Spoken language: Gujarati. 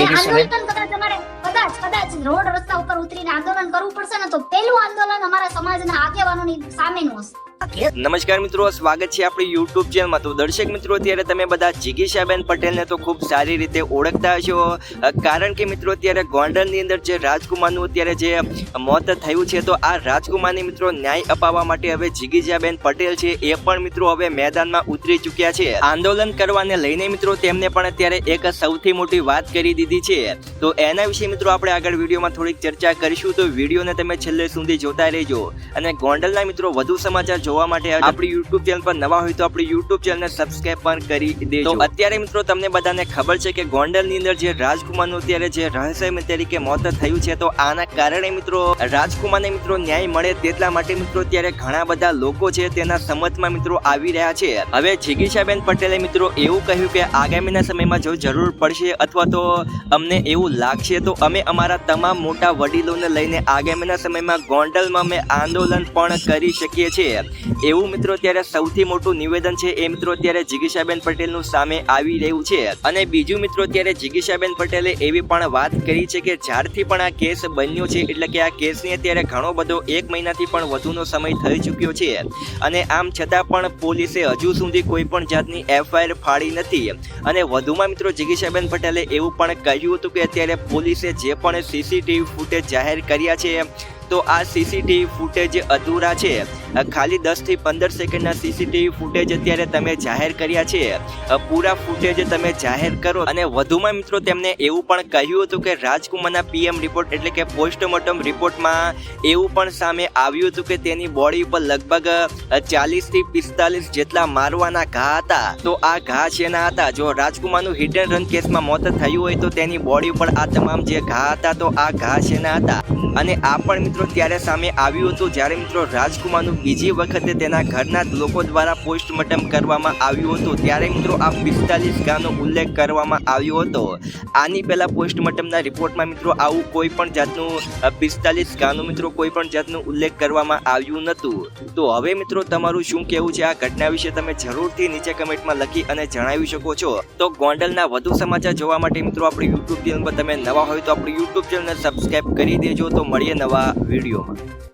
આંદોલન કદાચ રોડ રસ્તા ઉપર ઉતરીને આંદોલન કરવું પડશે ને તો પહેલું આંદોલન અમારા સમાજના આગેવાનોની સામેનું હશે. નમસ્કાર મિત્રો, સ્વાગત છે આપણી યુટ્યુબ ચેનલમાં. તો દર્શક મિત્રો, અત્યારે તમે બધા જિગીશાબેન પટેલને તો ખૂબ સારી રીતે ઓળખતા હશો, કારણ કે મિત્રો અત્યારે ગોંડલની અંદર જે રાજકુમારનું અત્યારે જે મોત થયું છે, તો આ રાજકુમારને મિત્રો ન્યાય અપાવવા માટે હવે જિગીશાબેન પટેલ છે એ પણ મિત્રો હવે મેદાનમાં ઉતરી ચૂક્યા છે. આંદોલન કરવાને લઈને મિત્રો તેમને પણ અત્યારે એક સૌથી મોટી વાત કરી દીધી છે. તો એના વિશે મિત્રો આપણે આગળ વિડીયોમાં થોડીક ચર્ચા કરીશું, તો વિડીયોને તમે છેલ્લે સુધી જોતા રહેજો. અને ગોંડલના મિત્રો વધુ સમાચાર જોવા માટે આપણી યુટ્યુબ ચેનલ પર નવા હોય તો આપણી યુટ્યુબ ચેનલને સબસ્ક્રાઇબ પણ કરી દેજો. તો અત્યારે મિત્રો તમને બધાને ખબર છે કે ગોંડલની અંદર જે રાજકુમારનું અત્યારે જે રહસ્યમય તરીકે મોત થયું છે, તો આના કારણે મિત્રો રાજકુમારને મિત્રો ન્યાય મળે તેટલા માટે મિત્રો અત્યારે ઘણા બધા લોકો છે તેના સમર્થનમાં મિત્રો આવી રહ્યા છે. હવે જિગીશાબેન પટેલે મિત્રો એવું કહ્યું કે આગામીના સમયમાં જો જરૂર પડશે અથવા તો અમને એવું લાગશે તો અમે અમારા તમામ મોટા વડીલોને લઈને આગામીના સમયમાં ગોંડલમાં અમે આંદોલન પણ કરી શકીએ છીએ. એવું મિત્રો અત્યારે સૌથી મોટું નિવેદન છે એ મિત્રો અત્યારે જિગીશાબેન પટેલનું સામે આવી રહ્યું છે. અને બીજું મિત્રો અત્યારે જિગીશાબેન પટેલે એવી પણ વાત કરી છે કે જ્યારથી પણ આ કેસ બન્યો છે, એટલે કે આ કેસની અત્યારે ઘણો બધો 1 મહિનાથી પણ વધુનો સમય થઈ ચૂક્યો છે, અને આમ છતાં પણ પોલીસે હજુ સુધી કોઈ પણ જાતની FIR ફાડી નથી. અને વધુમાં મિત્રો જિગીશાબેન પટેલે એવું પણ કહ્યું હતું કે અત્યારે પોલીસે જે પણ CCTV ફૂટેજ જાહેર કર્યા છે, તો આ CCTV ફૂટેજ અધૂરા છે. ખાલી 10 થી 15 સેકન્ડના CCTV ફૂટેજ અત્યારે તમે જાહેર કર્યા છે, પૂરા ફૂટેજ તમે જાહેર કરો. અને વધુમાં મિત્રો તેમને એવું પણ કહ્યું હતું કે રાજકુમારના PM રિપોર્ટ એટલે કે પોસ્ટમોર્ટમ રિપોર્ટમાં એવું પણ સામે આવ્યું હતું કે તેની બોડી ઉપર લગભગ 40 થી 45 જેટલા મારવાના ઘા હતા. તો આ ઘા શેના હતા? જો રાજકુમારનું હિટ એન્ડ રન કેસમાં મોત થયું હોય તો તેની બોડી ઉપર આ તમામ જે ઘા હતા, તો આ ઘા શેના હતા? અને આ પણ મિત્રો ત્યારે સામે આવ્યું હતું જ્યારે મિત્રો રાજકુમારનું બીજી વખતે તેના ઘરના લોકો દ્વારા પોસ્ટમોર્ટમ કરવામાં આવ્યું હતું, ત્યારે મિત્રો આ 45 ઘાનો ઉલ્લેખ કરવામાં આવ્યો હતો. આની પહેલા પોસ્ટમોર્ટમના રિપોર્ટમાં મિત્રો આવું કોઈ પણ જાતનું 45 ઘાનું મિત્રો કોઈ પણ જાતનું ઉલ્લેખ કરવામાં આવ્યું નહોતું. તો હવે મિત્રો તમારું શું કહેવું છે આ ઘટના વિશે તમે જરૂરથી નીચે કમેન્ટમાં લખી અને જણાવી શકો છો. તો ગોંડલના વધુ સમાચાર જોવા માટે મિત્રો આપણી યુટ્યુબ ચેનલ પર તમે નવા હોય તો આપણી યુટ્યુબ ચેનલને સબસ્ક્રાઇબ કરી દેજો. તો મળીએ નવા વિડીયોમાં.